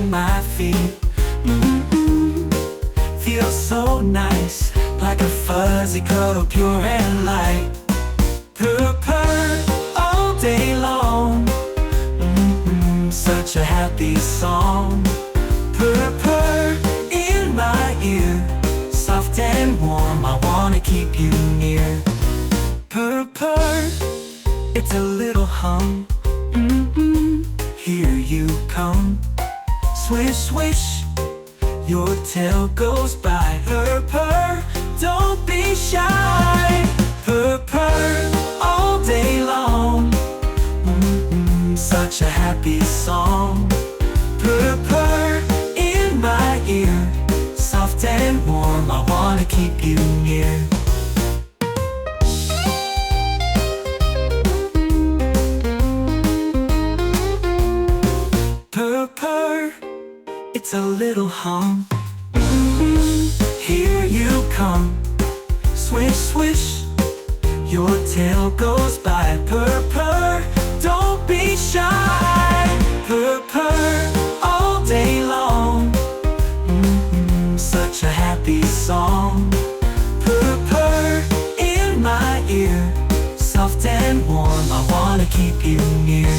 between my feet. Feels so nice, like a fuzzy cuddle, pure and light. Purr, purr, all day long. Such a happy song. Purr, purr, in my ear, soft and warm, I wanna keep you near. Purr, purr, it's a little hum. Here you come. Swish, swish, your tail goes by. Purr, purr, don't be shy. Purr, purr, all day long. Such a happy song. Purr, purr, in my ear, soft and warm, I wanna keep you near. Purr, purr, it's a little hum. Here you come. Swish, swish, your tail goes by. Purr, purr, don't be shy. Purr, purr, all day long. Such a happy song. Purr, purr, in my ear, soft and warm, I wanna keep you near.